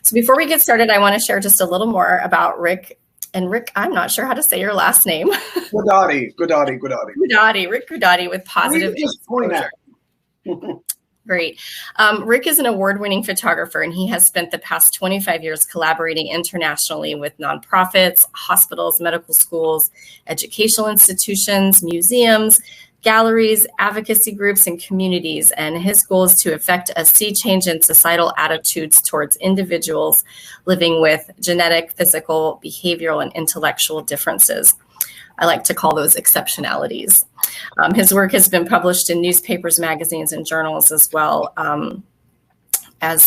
So before we get started, I want to share just a little more about Rick. And Rick, I'm not sure how to say your last name. Guidotti. Rick Guidotti with Positive Exposure. Great. Rick is an award-winning photographer, and he has spent the past 25 years collaborating internationally with nonprofits, hospitals, medical schools, educational institutions, museums, galleries, advocacy groups, and communities. And his goal is to effect a sea change in societal attitudes towards individuals living with genetic, physical, behavioral, and intellectual differences. I like to call those exceptionalities. His work has been published in newspapers, magazines, and journals as well as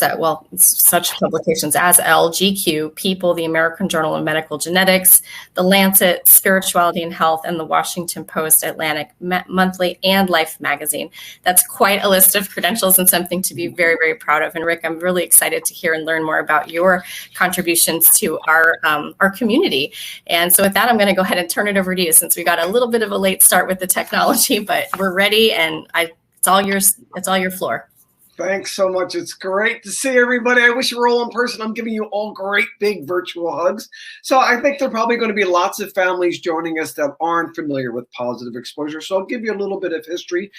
such publications as Elle, GQ, People, the American Journal of Medical Genetics, The Lancet, Spirituality and Health, and the Washington Post, Atlantic Monthly, and Life magazine. That's quite a list of credentials and something to be very, very proud of. And Rick, I'm really excited to hear and learn more about your contributions to our community. And so with that, I'm going to go ahead and turn it over to you, since we got a little bit of a late start with the technology, but we're ready, and it's all yours. It's all your floor. Thanks so much. It's great to see everybody. I wish you were all in person. I'm giving you all great big virtual hugs. So I think there are probably going to be lots of families joining us that aren't familiar with positive exposure. So I'll give you a little bit of history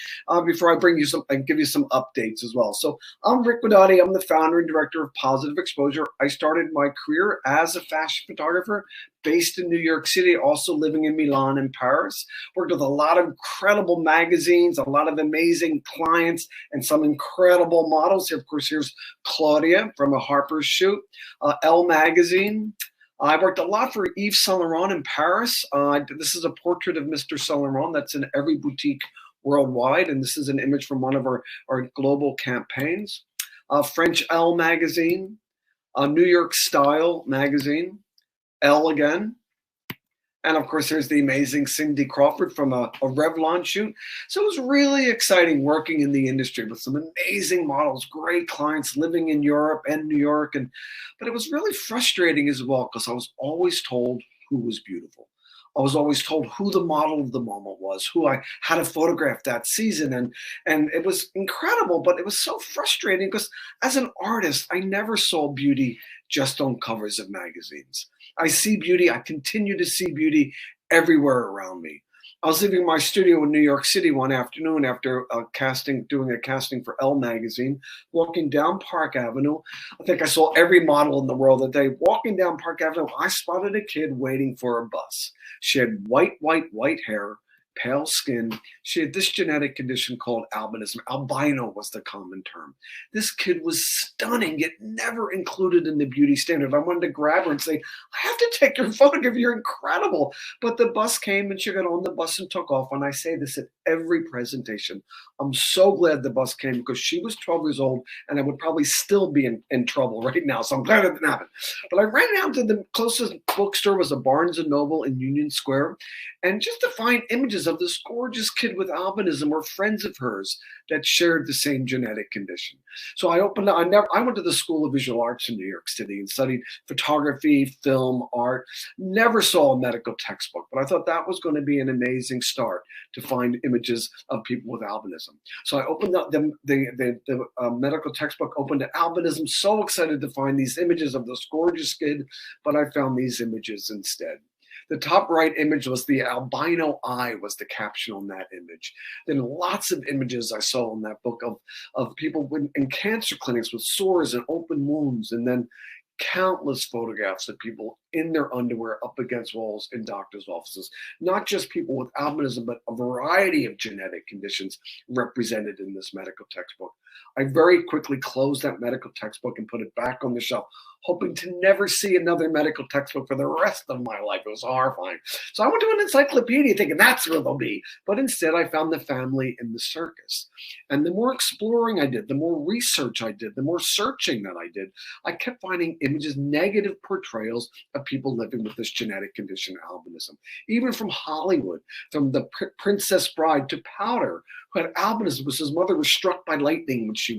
before I bring you some and give you some updates as well. So I'm Rick Guidotti. I'm the founder and director of Positive Exposure. I started my career as a fashion photographer based in New York City, also living in Milan and Paris. Worked with a lot of incredible magazines, a lot of amazing clients, and some incredible models. Of course, here's Claudia from a Harper's shoot, Elle magazine. I worked a lot for Yves Saint Laurent in Paris. This is a portrait of Mr. Saint Laurent that's in every boutique worldwide, and this is an image from one of our global campaigns. French Elle magazine, New York Style magazine, Elle again. And of course, there's the amazing Cindy Crawford from a Revlon shoot. So it was really exciting working in the industry with some amazing models, great clients living in Europe and New York. But it was really frustrating as well, because I was always told who was beautiful. I was always told who the model of the moment was, who I had to photograph that season. And it was incredible, but it was so frustrating, because as an artist, I never saw beauty just on covers of magazines. I see beauty, I continue to see beauty everywhere around me. I was leaving my studio in New York City one afternoon after doing a casting for Elle magazine, walking down Park Avenue. I think I saw every model in the world that day. Walking down Park Avenue, I spotted a kid waiting for a bus. She had white hair, pale skin. She had this genetic condition called albinism. Albino was the common term. This kid was stunning, yet never included in the beauty standard. I wanted to grab her and say, I have to take your photograph. You're incredible. But the bus came, and she got on the bus and took off. And I say this at every presentation. I'm so glad the bus came, because she was 12 years old, and I would probably still be in trouble right now. So I'm glad it didn't happen. But I ran down to the closest bookstore, was a Barnes & Noble in Union Square. And just to find images of this gorgeous kid with albinism or friends of hers that shared the same genetic condition. So I went to the School of Visual Arts in New York City and studied photography, film, art. Never saw a medical textbook, but I thought that was going to be an amazing start to find images of people with albinism. So I opened up the medical textbook, opened to albinism, so excited to find these images of this gorgeous kid, but I found these images instead. The top right image was the albino eye, was the caption on that image. Then lots of images I saw in that book of people in cancer clinics with sores and open wounds, and then countless photographs of people in their underwear up against walls in doctors' offices. Not just people with albinism, but a variety of genetic conditions represented in this medical textbook. I very quickly closed that medical textbook and put it back on the shelf, hoping to never see another medical textbook for the rest of my life. It was horrifying. So I went to an encyclopedia thinking that's where they'll be. But instead, I found the family in the circus. And the more exploring I did, the more research I did, the more searching that I did, I kept finding images, negative portrayals of people living with this genetic condition, albinism. Even from Hollywood, from the Princess Bride to Powder, who had albinism because his mother was struck by lightning when she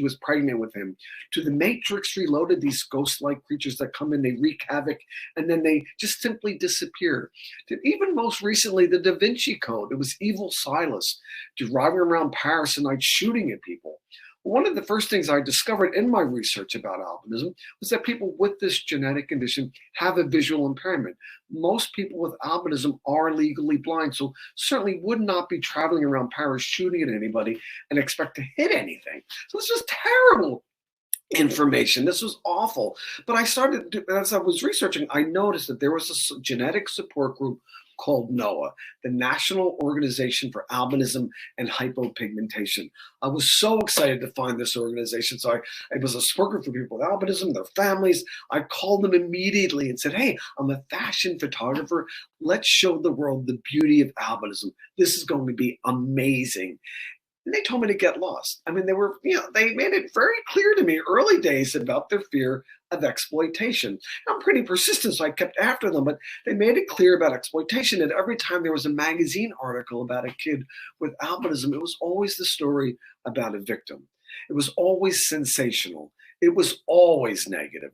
was pregnant with him, to The Matrix Reloaded, these ghost-like creatures that come in, they wreak havoc, and then they just simply disappear. To even most recently, the Da Vinci Code. It was evil Silas, driving around Paris at night shooting at people. One of the first things I discovered in my research about albinism was that people with this genetic condition have a visual impairment. Most people with albinism are legally blind, so certainly would not be traveling around Paris shooting at anybody and expect to hit anything. So this was terrible information. This was awful. But as I was researching, I noticed that there was a genetic support group called NOAA, the National Organization for Albinism and Hypopigmentation. I was so excited to find this organization. So it was a support group for people with albinism, their families. I called them immediately and said, hey, I'm a fashion photographer. Let's show the world the beauty of albinism. This is going to be amazing. And they told me to get lost. I mean, they made it very clear to me early days about their fear of exploitation. I'm pretty persistent, so I kept after them, but they made it clear about exploitation. And every time there was a magazine article about a kid with albinism, it was always the story about a victim. It was always sensational. It was always negative.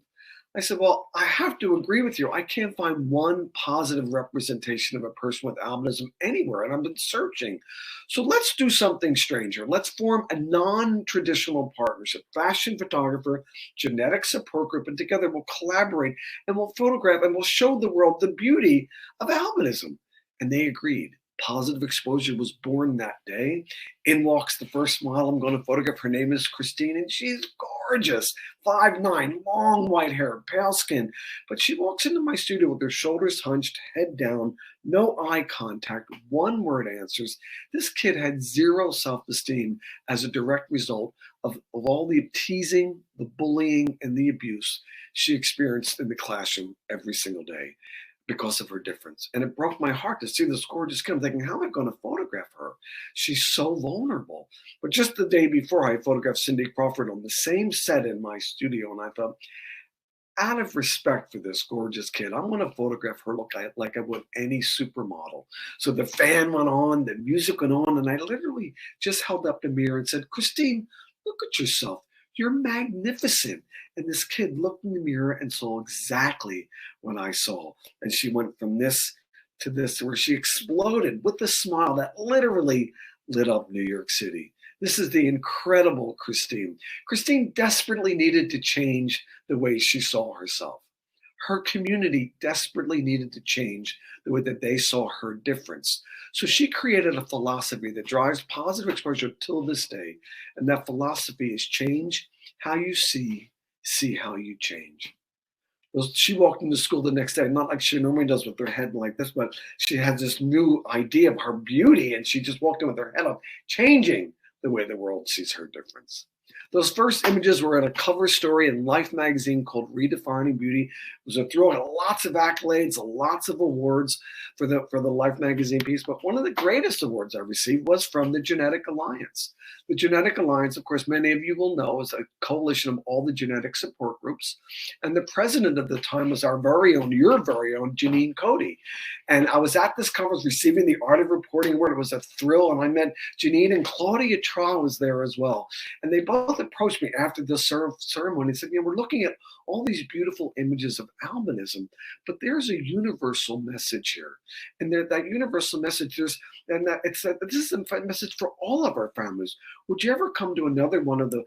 I said, well, I have to agree with you. I can't find one positive representation of a person with albinism anywhere, and I've been searching. So let's do something stranger. Let's form a non-traditional partnership, fashion photographer, genetic support group, and together we'll collaborate and we'll photograph and we'll show the world the beauty of albinism. And they agreed. Positive Exposure was born that day. In walks the first model I'm going to photograph. Her name is Christine, and she's gorgeous. 5'9", long white hair, pale skin. But she walks into my studio with her shoulders hunched, head down, no eye contact, one-word answers. This kid had zero self-esteem as a direct result of all the teasing, the bullying, and the abuse she experienced in the classroom every single day because of her difference. And it broke my heart to see this gorgeous kid. I'm thinking, how am I going to photograph her? She's so vulnerable. But just the day before, I photographed Cindy Crawford on the same set in my studio. And I thought, out of respect for this gorgeous kid, I'm going to photograph her like I would any supermodel. So the fan went on, the music went on, and I literally just held up the mirror and said, Christine, look at yourself. You're magnificent. And this kid looked in the mirror and saw exactly what I saw. And she went from this to this, where she exploded with a smile that literally lit up New York City. This is the incredible Christine. Christine desperately needed to change the way she saw herself. Her community desperately needed to change the way that they saw her difference. So she created a philosophy that drives positive exposure till this day. And that philosophy is change how you see how you change. She walked into school the next day, not like she normally does with her head like this, but she had this new idea of her beauty, and she just walked in with her head up, changing the way the world sees her difference. Those first images were in a cover story in Life magazine called Redefining Beauty. It was a throw in lots of accolades, lots of awards for the Life magazine piece. But one of the greatest awards I received was from the Genetic Alliance. The Genetic Alliance, of course, many of you will know, is a coalition of all the genetic support groups. And the president of the time was our very own, your very own, Janine Cody. And I was at this conference receiving the Art of Reporting Award. It was a thrill. And I met Janine, and Claudia Tra was there as well. And they both approached me after the ceremony and said, we're looking at all these beautiful images of albinism, but there's a universal message here. And that universal message this is a message for all of our families. Would you ever come to another one of the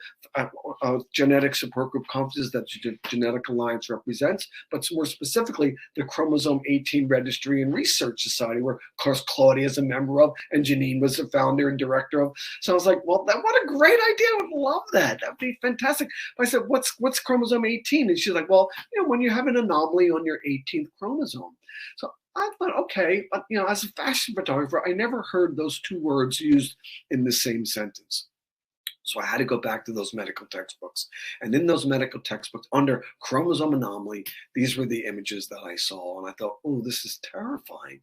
genetic support group conferences that the Genetic Alliance represents, but more specifically, the Chromosome 18 Registry and Research Society, where, of course, Claudia is a member of, and Janine was the founder and director of. So I was like, well, what a great idea. I would love that. That'd be fantastic. But I said, what's Chromosome 18? And she's like, well, when you have an anomaly on your 18th chromosome. So I thought, okay, but as a fashion photographer, I never heard those two words used in the same sentence. So I had to go back to those medical textbooks. And in those medical textbooks, under chromosome anomaly, these were the images that I saw. And I thought, oh, this is terrifying.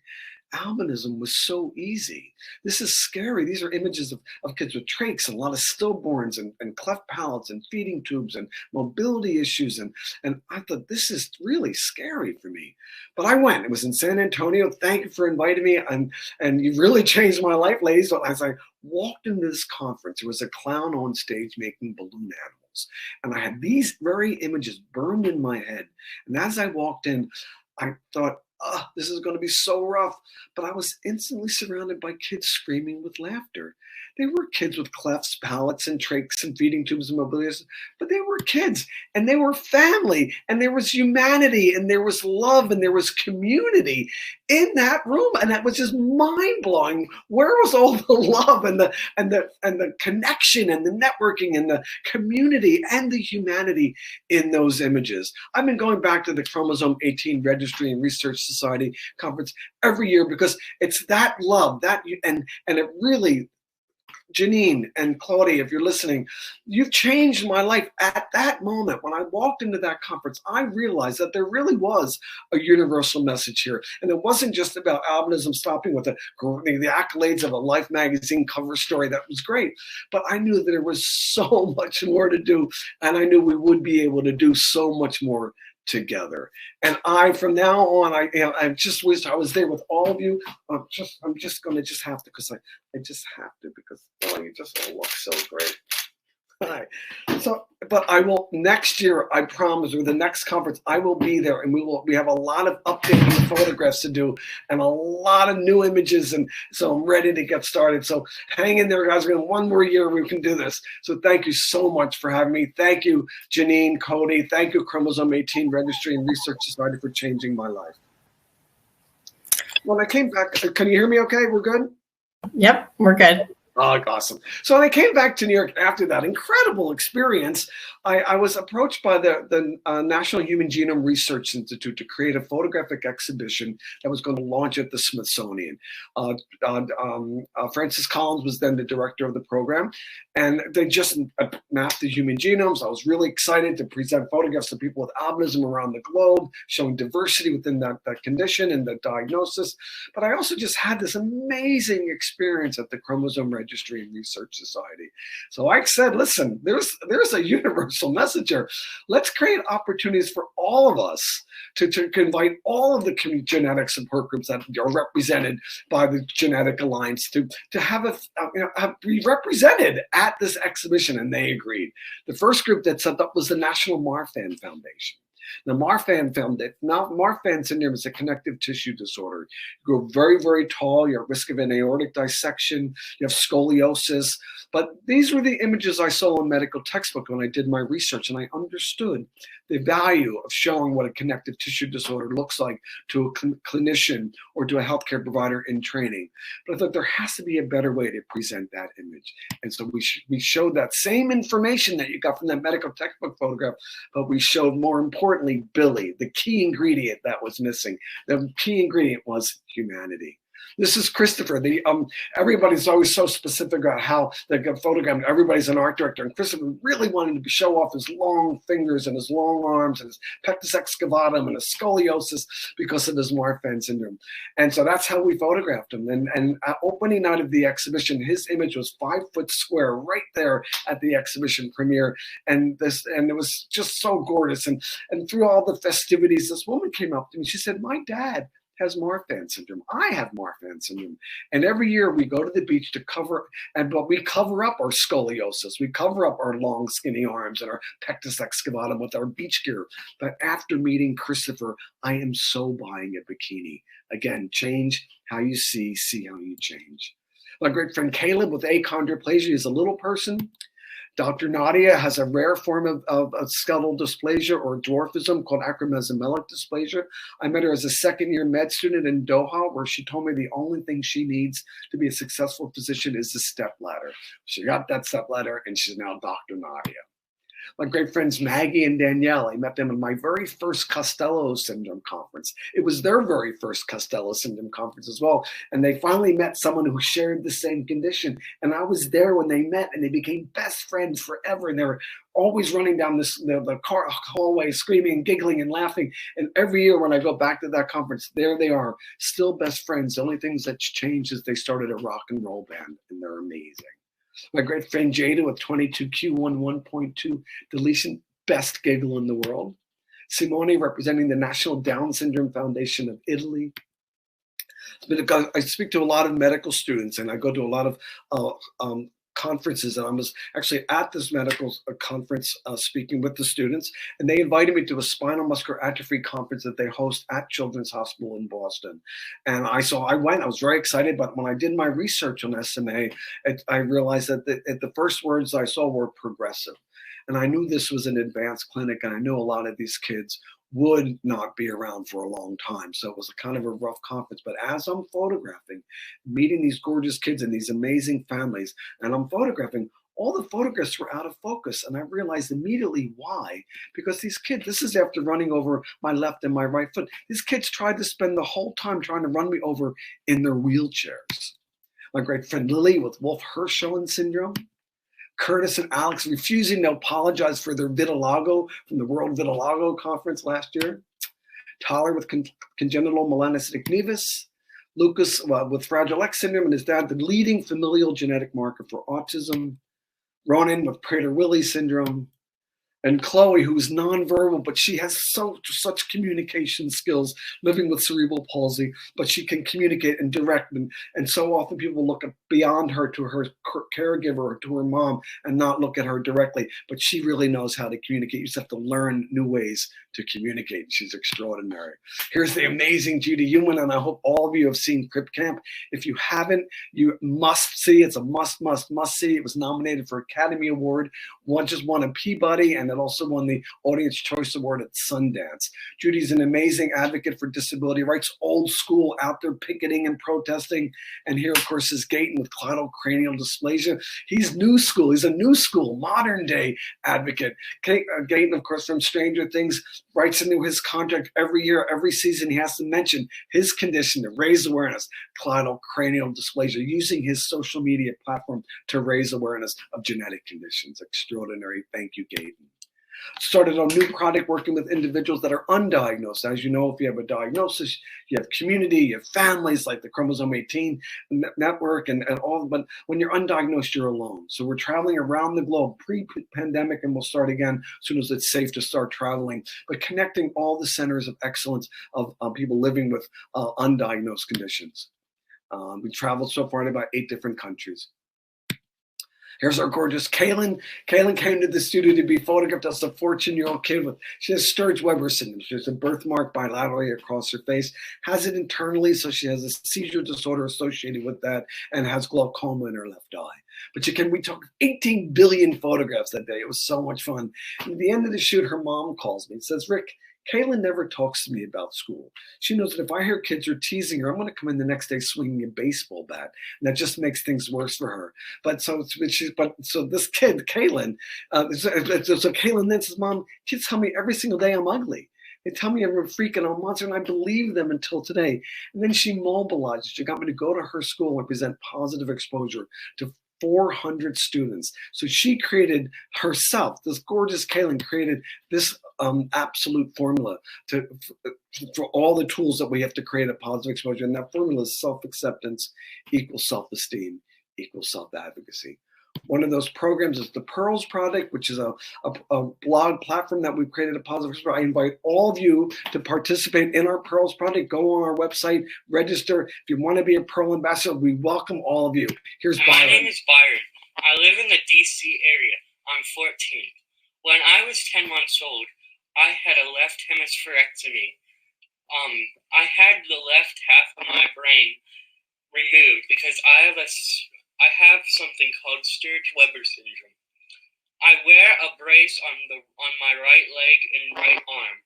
Albinism was so easy. This is scary. These are images of kids with trachs and a lot of stillborns and cleft palates and feeding tubes and mobility issues. And I thought, this is really scary for me. But I went. It was in San Antonio. Thank you for inviting me. And you really changed my life, ladies. But as I walked into this conference, there was a clown on stage making balloon animals. And I had these very images burned in my head. And as I walked in, I thought, this is going to be so rough. But I was instantly surrounded by kids screaming with laughter. They were kids with clefts, palates, and trachs, and feeding tubes and mobilities, but they were kids, and they were family, and there was humanity, and there was love, and there was community in that room, and that was just mind blowing. Where was all the love and the connection and the networking and the community and the humanity in those images? I've been going back to the Chromosome 18 Registry and Research Society conference every year because it's that love, and it really. Janine and Claudia, if you're listening, you've changed my life. At that moment, when I walked into that conference, I realized that there really was a universal message here. And it wasn't just about albinism stopping with the accolades of a Life magazine cover story. That was great. But I knew that there was so much more to do. And I knew we would be able to do so much more together. And from now on, I just wish I was there with all of you. I'm just going to have to, because I just have to, because you just all look so great. All right. So, but I will next year, I promise, or the next conference, I will be there, and we have a lot of updating photographs to do and a lot of new images, and so I'm ready to get started. So hang in there, guys. We're in one more year we can do this. So thank you so much for having me. Thank you, Janine, Cody. Thank you, Chromosome 18 Registry and Research Society, for changing my life. When I came back, can you hear me okay? We're good? Yep, we're good. Oh, awesome. So when I came back to New York after that incredible experience, I was approached by the National Human Genome Research Institute to create a photographic exhibition that was going to launch at the Smithsonian. Francis Collins was then the director of the program, and they just mapped the human genomes. I was really excited to present photographs of people with albinism around the globe, showing diversity within that condition and the diagnosis. But I also just had this amazing experience at the Chromosome Registry and Research Society. So I said, listen, there's a universal message here. Let's create opportunities for all of us to invite all of the genetic support groups that are represented by the Genetic Alliance to be represented at this exhibition, and they agreed. The first group that set up was the National Marfan Foundation. Now, Marfan syndrome is a connective tissue disorder. You grow very, very tall. You're at risk of an aortic dissection. You have scoliosis. But these were the images I saw in medical textbook when I did my research, and I understood the value of showing what a connective tissue disorder looks like to a clinician or to a healthcare provider in training. But I thought there has to be a better way to present that image. And so we showed that same information that you got from that medical textbook photograph, but we showed, more importantly, Billy, the key ingredient that was missing. The key ingredient was humanity. This is Christopher. Everybody's always so specific about how they get photographed. Everybody's an art director, and Christopher really wanted to show off his long fingers and his long arms and his pectus excavatum and his scoliosis because of his Marfan syndrome. And so that's how we photographed him. And at opening night of the exhibition, his image was 5 foot square right there at the exhibition premiere. And it was just so gorgeous. And through all the festivities, this woman came up to me. She said, "My dad has Marfan syndrome. I have Marfan syndrome. And every year we go to the beach to but we cover up our scoliosis. We cover up our long, skinny arms and our pectus excavatum with our beach gear. But after meeting Christopher, I am so buying a bikini." Again, change how you see how you change. My great friend Caleb with achondroplasia is a little person. Dr. Nadia has a rare form of skeletal dysplasia or dwarfism called acromesomelic dysplasia. I met her as a second-year med student in Doha, where she told me the only thing she needs to be a successful physician is the step ladder. She got that step ladder, and she's now Dr. Nadia. My great friends Maggie and Danielle, I met them in my very first Costello syndrome conference. It was their very first Costello syndrome conference as well. And they finally met someone who shared the same condition. And I was there when they met, and they became best friends forever. And they were always running down the car hallway, screaming, giggling, and laughing. And every year when I go back to that conference, there they are, still best friends. The only things that's changed is they started a rock and roll band, and they're amazing. My great friend Jada with 22q11.2 deletion, best giggle in the world. Simone representing the National Down Syndrome Foundation of Italy. I speak to a lot of medical students, and I go to a lot of conferences, and I was actually at this medical conference speaking with the students, and they invited me to a spinal muscular atrophy conference that they host at Children's Hospital in Boston. And I went, I was very excited, but when I did my research on SMA, I realized that the first words I saw were progressive. And I knew this was an advanced clinic, and I knew a lot of these kids would not be around for a long time. So it was a kind of a rough conference. But as I'm photographing, meeting these gorgeous kids and these amazing families, and I'm photographing, all the photographs were out of focus. And I realized immediately why. Because these kids, this is after running over my left and my right foot, these kids tried to spend the whole time trying to run me over in their wheelchairs. My great friend Lily with Wolff-Hirschhorn syndrome. Curtis and Alex refusing to apologize for their vitiligo from the World Vitiligo Conference last year. Tyler with congenital melanocytic nevus. Lucas with Fragile X syndrome, and his dad, the leading familial genetic marker for autism. Ronan with Prader-Willi syndrome. And Chloe, who's nonverbal, but she has such communication skills, living with cerebral palsy, but she can communicate and direct. And so often people look beyond her to her caregiver or to her mom and not look at her directly. But she really knows how to communicate. You just have to learn new ways to communicate. She's extraordinary. Here's the amazing Judy Heumann, and I hope all of you have seen Crip Camp. If you haven't, you must see. It's a must see. It was nominated for Academy Award. Just won a Peabody, and it also won the Audience Choice Award at Sundance. Judy's an amazing advocate for disability rights, old school, out there picketing and protesting. And here, of course, is Gayton with cleidocranial dysplasia. He's new school. He's a new school, modern day advocate. Gayton, of course, from Stranger Things, writes into his contract every year, every season, he has to mention his condition to raise awareness, cleidocranial dysplasia, using his social media platform to raise awareness of genetic conditions. Extraordinary. Thank you, Gayton. Started a new product working with individuals that are undiagnosed. As you know, if you have a diagnosis, you have community, you have families like the Chromosome 18 network and all, but when you're undiagnosed, you're alone. So we're traveling around the globe pre-pandemic, and we'll start again as soon as it's safe to start traveling, but connecting all the centers of excellence of people living with undiagnosed conditions. We traveled so far to about 8 different countries. Here's our gorgeous Kaylin. Kaylin came to the studio to be photographed as a 14-year-old kid she has Sturge-Weber syndrome. She has a birthmark bilaterally across her face, has it internally, so she has a seizure disorder associated with that, and has glaucoma in her left eye. But we took 18 billion photographs that day. It was so much fun. And at the end of the shoot, her mom calls me and says, Rick, Kaylin never talks to me about school. She knows that if I hear kids are teasing her, I'm going to come in the next day swinging a baseball bat, and that just makes things worse for her. So this kid, Kaylin, so Kaylin then says, Mom, kids tell me every single day I'm ugly. They tell me I'm a freak and I'm a monster, and I believe them until today. And then she mobilized. She got me to go to her school and present positive exposure to 400 students. So she created herself, this gorgeous Kaylin created this absolute formula for all the tools that we have to create a positive exposure. And that formula is self-acceptance equals self-esteem equals self-advocacy. One of those programs is the Pearls Project, which is a blog platform that we've created a positive exposure. I invite all of you to participate in our Pearls Project. Go on our website, register. If you want to be a Pearl ambassador, we welcome all of you. Here's Byron. My name is Byron. I live in the DC area. I'm 14. When I was 10 months old, I had a left hemispherectomy. I had the left half of my brain removed because I have something called Sturge-Weber syndrome. I wear a brace on my right leg and right arm.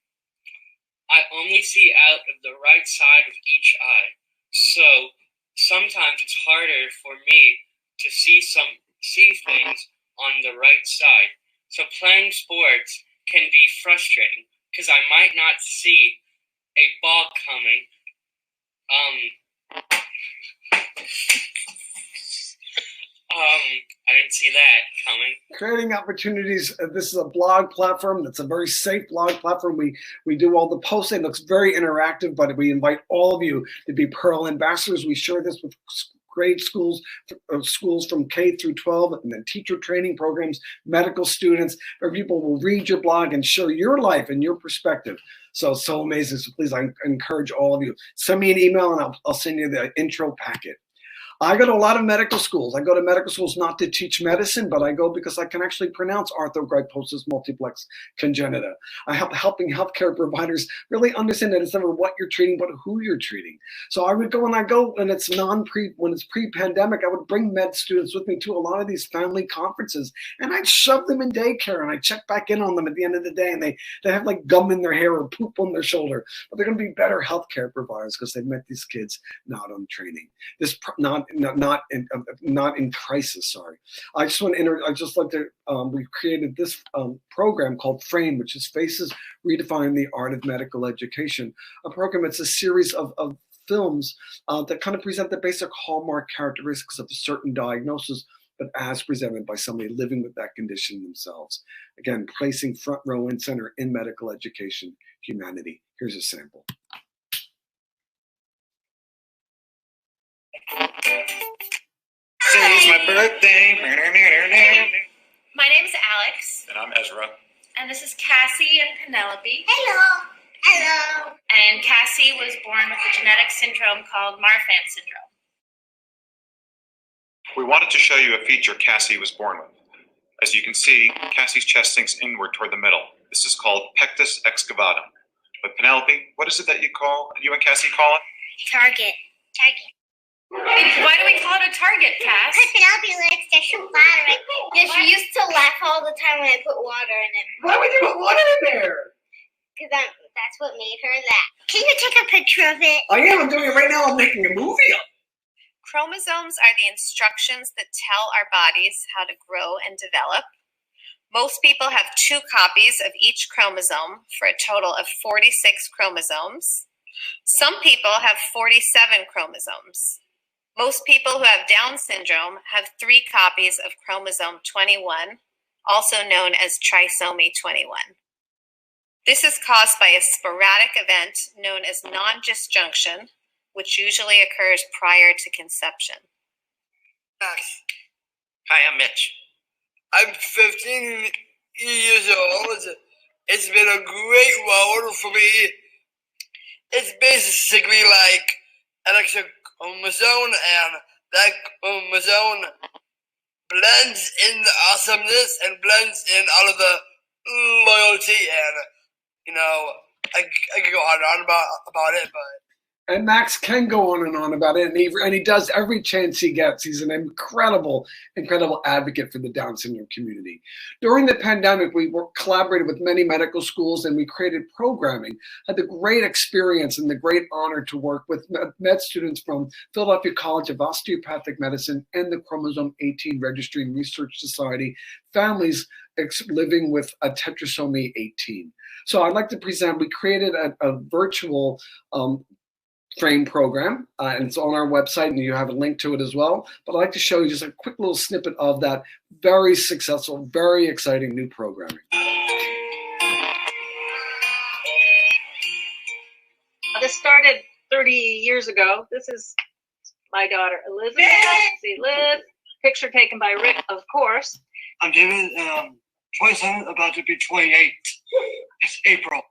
I only see out of the right side of each eye, so sometimes it's harder for me to see things on the right side. So playing sports can be frustrating because I might not see a ball coming. I didn't see that coming. Creating opportunities. This is a blog platform. That's a very safe blog platform. We do all the posting. It looks very interactive, but we invite all of you to be Pearl ambassadors. We share this with grade schools from K through 12, and then teacher training programs, medical students, where people will read your blog and share your life and your perspective. So amazing. So please, I encourage all of you. Send me an email and I'll send you the intro packet. I go to a lot of medical schools. I go to medical schools not to teach medicine, but I go because I can actually pronounce arthrogryposis multiplex congenita. I help helping healthcare providers really understand that it's never what you're treating, but who you're treating. So I would go when it's when it's pre-pandemic, I would bring med students with me to a lot of these family conferences, and I'd shove them in daycare, and I'd check back in on them at the end of the day, and they have like gum in their hair or poop on their shoulder, but they're going to be better healthcare providers because they've met these kids not on training. This not in crisis. Sorry, I just want to I just like to we created this program called Frame, which is Faces Redefining the Art of Medical Education. A program. It's a series of films that kind of present the basic hallmark characteristics of a certain diagnosis, but as presented by somebody living with that condition themselves. Again, placing front row and center in medical education humanity. Here's a sample. Today's my birthday. My name is Alex. And I'm Ezra. And this is Cassie and Penelope. Hello. Hello. And Cassie was born with a genetic syndrome called Marfan syndrome. We wanted to show you a feature Cassie was born with. As you can see, Cassie's chest sinks inward toward the middle. This is called pectus excavatum. But Penelope, what is it that you and Cassie call it? Target. Why do we call it a target, Cass? Because Penelope likes to shoot water. Yeah, she used to laugh all the time when I put water in it. Why would you put water in there? Because that's what made her laugh. Can you take a picture of it? I am. I'm doing it right now. I'm making a movie. Chromosomes are the instructions that tell our bodies how to grow and develop. Most people have 2 copies of each chromosome for a total of 46 chromosomes. Some people have 47 chromosomes. Most people who have Down syndrome have 3 copies of chromosome 21, also known as trisomy 21. This is caused by a sporadic event known as non-disjunction, which usually occurs prior to conception. Hi, I'm Mitch. I'm 15 years old. It's been a great road for me. It's basically like an extra chromosome, and that chromosome blends in the awesomeness and blends in all of the loyalty, and I could go on and on about it, but. And Max can go on and on about it, and he does every chance he gets. He's an incredible advocate for the Down syndrome community. During the pandemic, we collaborated with many medical schools, and we created programming. Had the great experience and the great honor to work with med students from Philadelphia College of Osteopathic Medicine and the Chromosome 18 Registry and Research Society, families living with a tetrasomy 18. So I'd like to present, we created a virtual Frame program, and it's on our website, and you have a link to it as well. But I'd like to show you just a quick little snippet of that very successful, very exciting new programming. This started 30 years ago. This is my daughter, Elizabeth. See Liz. Picture taken by Rick, of course. I'm David, 27, about to be 28. It's April.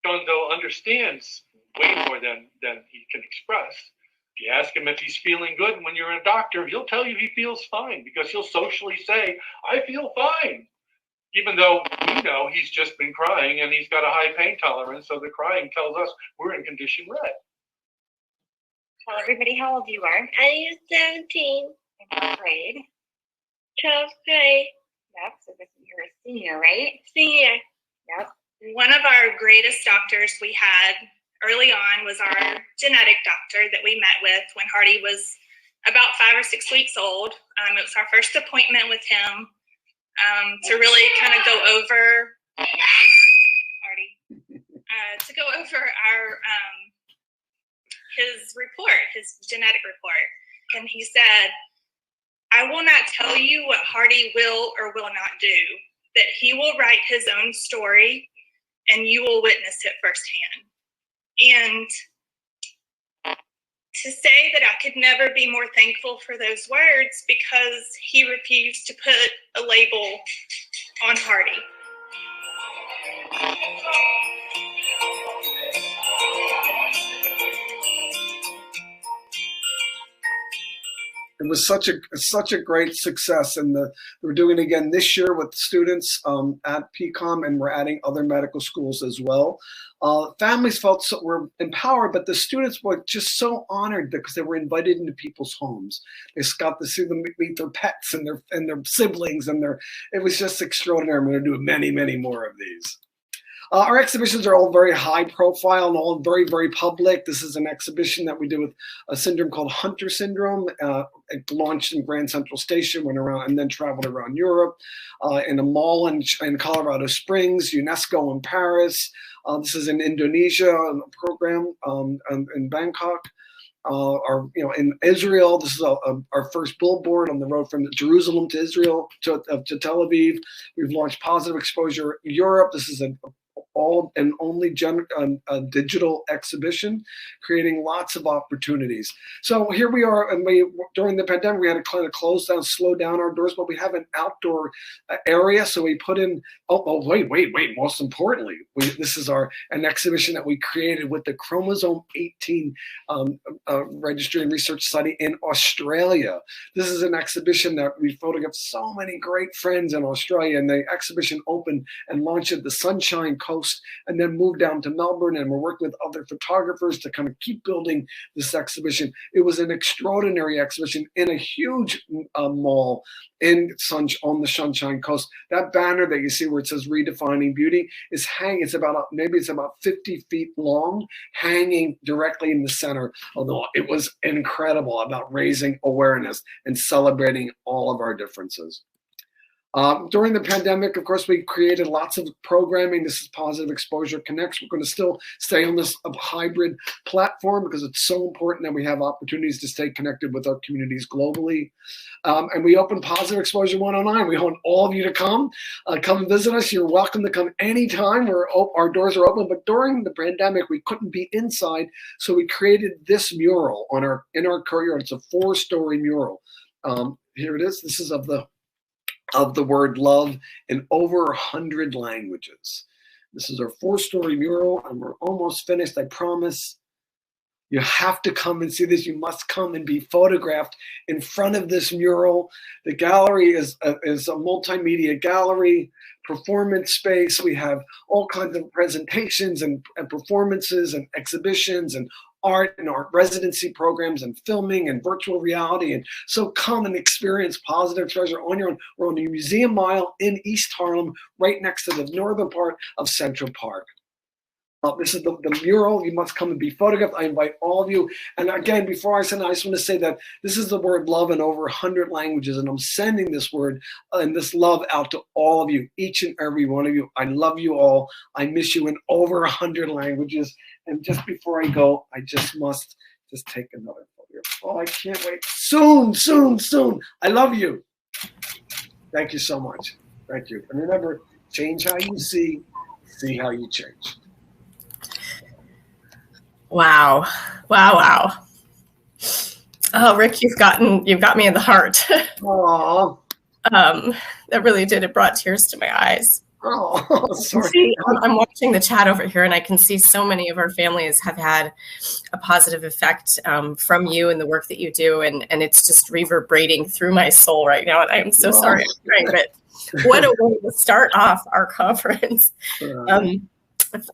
John, though, understands way more than he can express. If you ask him if he's feeling good when you're a doctor, he'll tell you he feels fine because he'll socially say, I feel fine. Even though we know he's just been crying and he's got a high pain tolerance, so the crying tells us we're in condition red. Tell everybody how old you are. I am 17. In what grade? 12th grade. Yep, so you're a senior, right? Senior. Yep. One of our greatest doctors we had early on was our genetic doctor that we met with when Hardy was about 5 or 6 weeks old. It was our first appointment with him to really kind of go over his report, his genetic report. And he said, I will not tell you what Hardy will or will not do, that he will write his own story and you will witness it firsthand. And to say that I could never be more thankful for those words because he refused to put a label on Hardy. It was such a great success, and we're doing it again this year with students at PCOM, and we're adding other medical schools as well. Families felt were empowered, but the students were just so honored because they were invited into people's homes. They got to see them meet their pets and their siblings, and it was just extraordinary. I'm going to do many, many more of these. Our exhibitions are all very high profile and all very, very public. This is an exhibition that we did with a syndrome called Hunter syndrome. It launched in Grand Central Station, went around and then traveled around Europe, in a mall in Colorado Springs, UNESCO in Paris. This is in Indonesia, a program in Bangkok. In Israel, this is our first billboard on the road from Jerusalem to Israel to Tel Aviv. We've launched Positive Exposure Europe. This is all and only digital exhibition, creating lots of opportunities. So here we are, and during the pandemic, we had to kind of slow down our doors, but we have an outdoor area. So we put in, wait, most importantly, this is an exhibition that we created with the Chromosome 18 Registry and Research Study in Australia. This is an exhibition that we photographed so many great friends in Australia, and the exhibition opened and launched at the Sunshine Coast and then moved down to Melbourne, and we're working with other photographers to kind of keep building this exhibition. It was an extraordinary exhibition in a huge mall on the Sunshine Coast. That banner that you see where it says Redefining Beauty is hanging. It's about 50 feet long, hanging directly in the center. Although it was incredible about raising awareness and celebrating all of our differences. During the pandemic, of course, we created lots of programming. This is Positive Exposure Connects. We're going to still stay on this hybrid platform because it's so important that we have opportunities to stay connected with our communities globally. And we open Positive Exposure 109. We want all of you to come visit us. You're welcome to come anytime. Our doors are open. But during the pandemic, we couldn't be inside, so we created this mural in our courtyard. It's a 4-story mural. Here it is. This is of the word love in over 100 languages. This is our 4-story mural, and we're almost finished, I promise. You have to come and see this. You must come and be photographed in front of this mural. The gallery is a multimedia gallery, performance space. We have all kinds of presentations and performances and exhibitions and art and art residency programs and filming and virtual reality. And so come and experience Positive Exposure on your own. We're on the Museum Mile in East Harlem, right next to the northern part of Central Park. This is the mural. You must come and be photographed. I invite all of you. And again, before I send it, I just want to say that this is the word love in over 100 languages. And I'm sending this word and this love out to all of you, each and every one of you. I love you all. I miss you in over 100 languages. And just before I go, I must take another photo. Oh, I can't wait. Soon. I love you. Thank you so much. Thank you. And remember, change how you see how you change. Wow. Oh, Rick, you've got me in the heart. Aww. That really did. It brought tears to my eyes. Oh, sorry. See, I'm watching the chat over here, and I can see so many of our families have had a positive effect from you and the work that you do, and it's just reverberating through my soul right now. And I'm so sorry I'm crying, but what a way to start off our conference.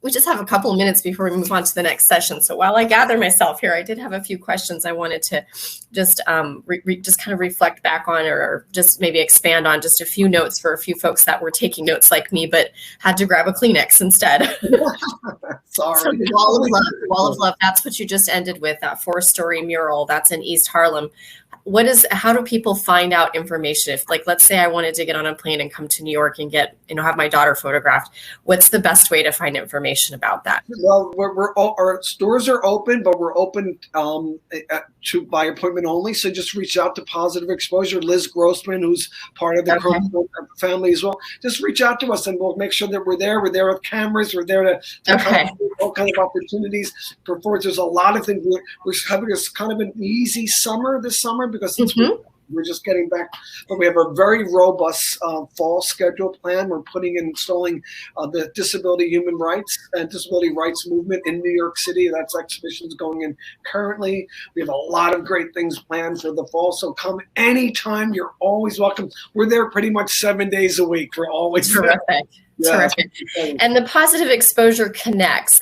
We just have a couple of minutes before we move on to the next session. So while I gather myself here, I did have a few questions I wanted to just just kind of reflect back on, or just maybe expand on just a few notes for a few folks that were taking notes like me, but had to grab a Kleenex instead. Sorry. So Wall of Love, that's what you just ended with, that 4-story mural. That's in East Harlem. How do people find out information? If, like, let's say I wanted to get on a plane and come to New York and have my daughter photographed, what's the best way to find information about that? Well, our stores are open, but we're open by appointment only. So just reach out to Positive Exposure. Liz Grossman, who's part of the Chromosome family as well. Just reach out to us, and we'll make sure that we're there. We're there with cameras. We're there to all kinds of opportunities. Performance. There's a lot of things. We're having kind of an easy summer this summer because We're just getting back, but we have a very robust fall schedule plan. We're installing the Disability Human Rights and Disability Rights Movement in New York City. That's exhibitions going in currently. We have a lot of great things planned for the fall. So come anytime. You're always welcome. We're there pretty much 7 days a week. We're always terrific. There. Terrific. And the Positive Exposure Connects,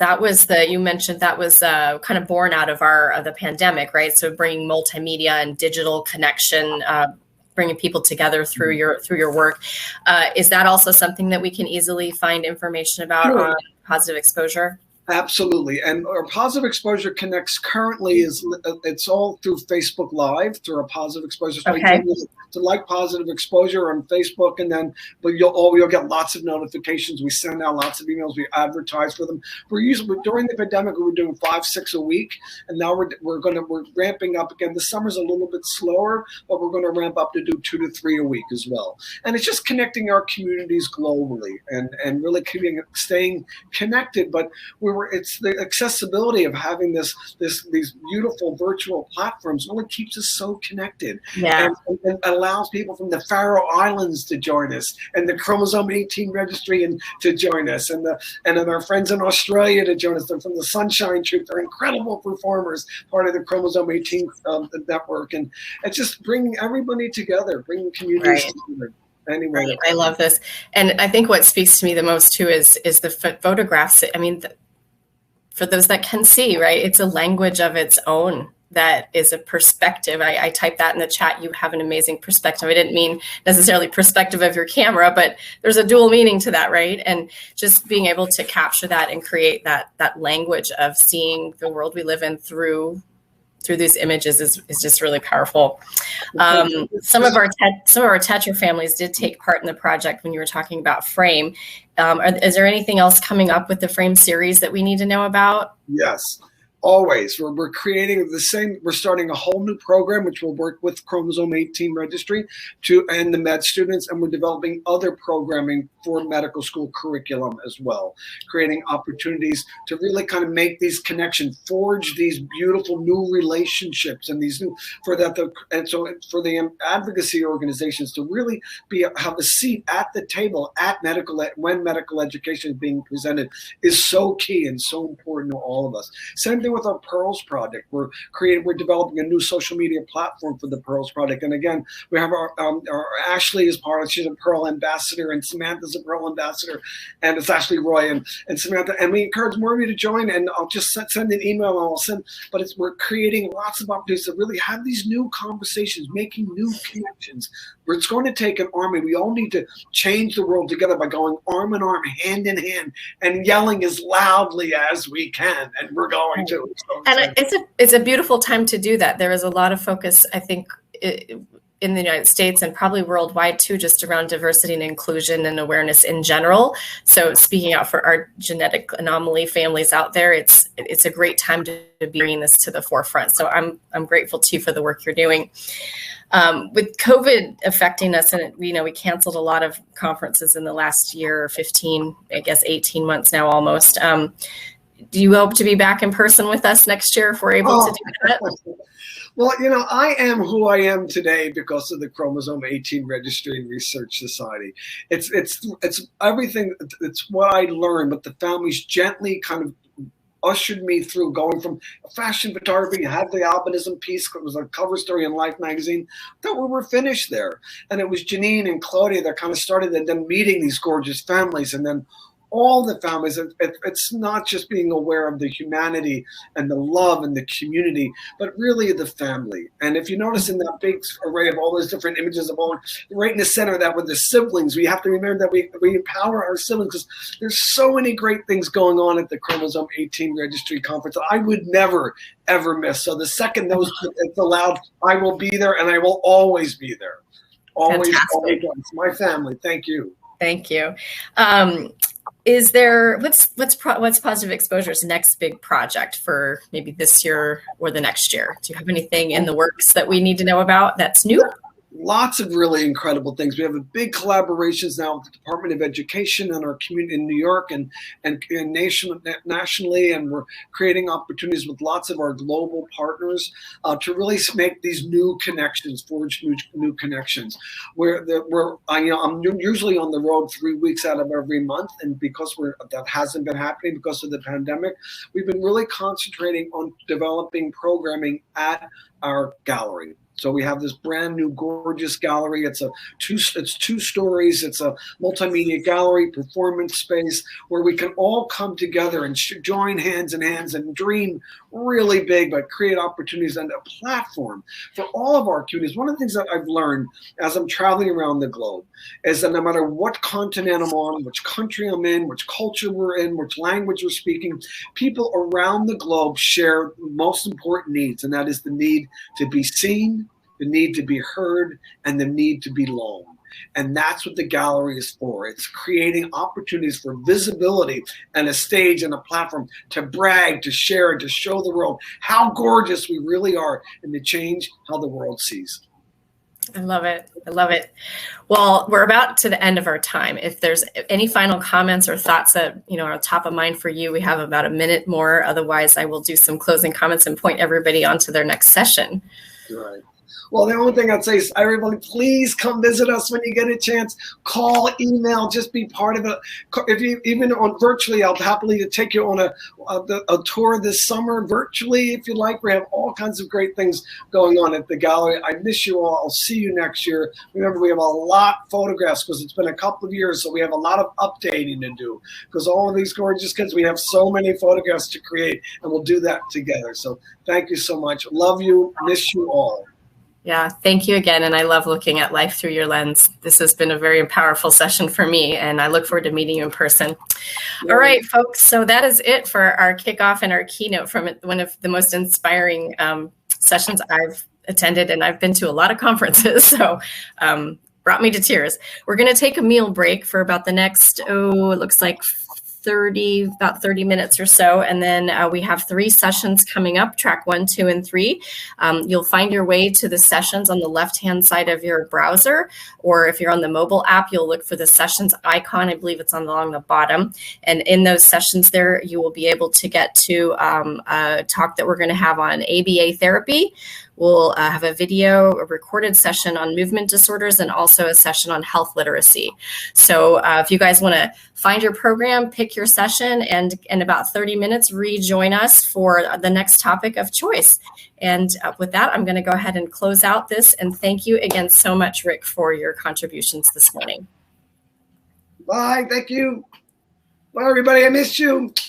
you mentioned that was kind of born out of the pandemic, right? So bringing multimedia and digital connection, bringing people together through your work. Is that also something that we can easily find information about on positive exposure? Absolutely. And our Positive Exposure Connects currently it's all through Facebook Live, through our Positive Exposure. So to like Positive Exposure on Facebook, and then you'll get lots of notifications. We send out lots of emails. We advertise for them. During the pandemic, we were doing 5-6 a week, and now we're ramping up again. The summer's a little bit slower, but we're going to ramp up to do 2 to 3 a week as well. And it's just connecting our communities globally and really staying connected. But it's the accessibility of having these beautiful virtual platforms really keeps us so connected. Yeah. And allows people from the Faroe Islands to join us, and the Chromosome 18 Registry to join us, and our friends in Australia to join us. They're from the Sunshine Troop. They're incredible performers, part of the Chromosome 18 network. And it's just bringing everybody together, bringing communities together. Anyway. Right. I love this. And I think what speaks to me the most too is the photographs. I mean, for those that can see, right, it's a language of its own. That is a perspective. I typed that in the chat. You have an amazing perspective. I didn't mean necessarily perspective of your camera, but there's a dual meaning to that, right? And just being able to capture that and create that language of seeing the world we live in through these images is just really powerful. Some of our Tetra families did take part in the project when you were talking about Frame. Is there anything else coming up with the Frame series that we need to know about? Yes. Always. We're creating we're starting a whole new program, which will work with Chromosome 18 Registry and the med students, and we're developing other programming for medical school curriculum as well, creating opportunities to really kind of make these connections, forge these beautiful new relationships, and for the advocacy organizations to really have a seat at the table when medical education is being presented is so key and so important to all of us. Same thing with our Pearls project. We're developing a new social media platform for the Pearls project. And again, we have our Ashley is part of, she's a Pearl ambassador, and Samantha's a Pearl ambassador, and it's Ashley Roy and Samantha. And we encourage more of you to join, and I'll just send an email and I'll send, but we're creating lots of opportunities to really have these new conversations, making new connections. It's going to take an army. We all need to change the world together by going arm in arm, hand in hand, and yelling as loudly as we can. And we're going to. And it's a beautiful time to do that. There is a lot of focus, I think, in the United States and probably worldwide too, just around diversity and inclusion and awareness in general. So speaking out for our genetic anomaly families out there, it's a great time to be bringing this to the forefront. So I'm grateful to you for the work you're doing. With COVID affecting us, and we canceled a lot of conferences in the last year, 15, I guess 18 months now almost. Do you hope to be back in person with us next year if we're able to do that? Well, I am who I am today because of the Chromosome 18 Registry and Research Society. It's everything. It's what I learned, but the families gently kind of ushered me through going from fashion photography, had the albinism piece, it was a cover story in Life magazine, that we were finished there. And it was Janine and Claudia that kind of started, and then meeting these gorgeous families, and then all the families. It's not just being aware of the humanity and the love and the community, but really the family. And if you notice in that big array of all those different images of all, right in the center of that with the siblings, we have to remember that we empower our siblings, because there's so many great things going on at the Chromosome 18 Registry Conference that I would never, ever miss. So the second it's allowed, I will be there, and I will always be there. Always, always. It's my family. Thank you. Thank you. Is there what's Positive Exposure's next big project for maybe this year or the next year? Do you have anything in the works that we need to know about that's new? Lots of really incredible things. We have a big collaborations now with the Department of Education and our community in New York and nationally, and we're creating opportunities with lots of our global partners to really make these new connections, forge new connections. I'm usually on the road 3 weeks out of every month, and because that hasn't been happening because of the pandemic, we've been really concentrating on developing programming at our gallery. So we have this brand new gorgeous gallery. It's two stories. It's a multimedia gallery performance space where we can all come together and join hands in hands and dream really big, but create opportunities and a platform for all of our communities. One of the things that I've learned as I'm traveling around the globe is that no matter what continent I'm on, which country I'm in, which culture we're in, which language we're speaking, people around the globe share the most important needs, and that is the need to be seen, the need to be heard, and the need to belong. And that's what the gallery is for. It's creating opportunities for visibility and a stage and a platform to brag, to share, and to show the world how gorgeous we really are and to change how the world sees. I love it. I love it. Well, we're about to the end of our time. If there's any final comments or thoughts that, are top of mind for you, we have about a minute more. Otherwise, I will do some closing comments and point everybody on to their next session. Right. Well, the only thing I'd say is, everybody, please come visit us when you get a chance. Call, email, just be part of it. If you even on virtually, I'll happily take you on a tour this summer virtually if you like. We have all kinds of great things going on at the gallery. I miss you all. I'll see you next year. Remember, we have a lot of photographs because it's been a couple of years, so we have a lot of updating to do because all of these gorgeous kids, we have so many photographs to create, and we'll do that together. So thank you so much. Love you. Miss you all. Yeah, thank you again. And I love looking at life through your lens. This has been a very powerful session for me, and I look forward to meeting you in person. Yeah. All right, folks. So that is it for our kickoff and our keynote from one of the most inspiring sessions I've attended, and I've been to a lot of conferences, so brought me to tears. We're going to take a meal break for about the next, it looks like about 30 minutes or so. And then we have 3 sessions coming up, track 1, 2, and 3. You'll find your way to the sessions on the left-hand side of your browser, or if you're on the mobile app, you'll look for the sessions icon. I believe it's along the bottom. And in those sessions there, you will be able to get to a talk that we're going to have on ABA therapy. We'll have a recorded session on movement disorders, and also a session on health literacy. So if you guys want to find your program, pick your session, and in about 30 minutes, rejoin us for the next topic of choice. And with that, I'm going to go ahead and close out this. And thank you again so much, Rick, for your contributions this morning. Bye. Thank you. Bye, everybody. I missed you.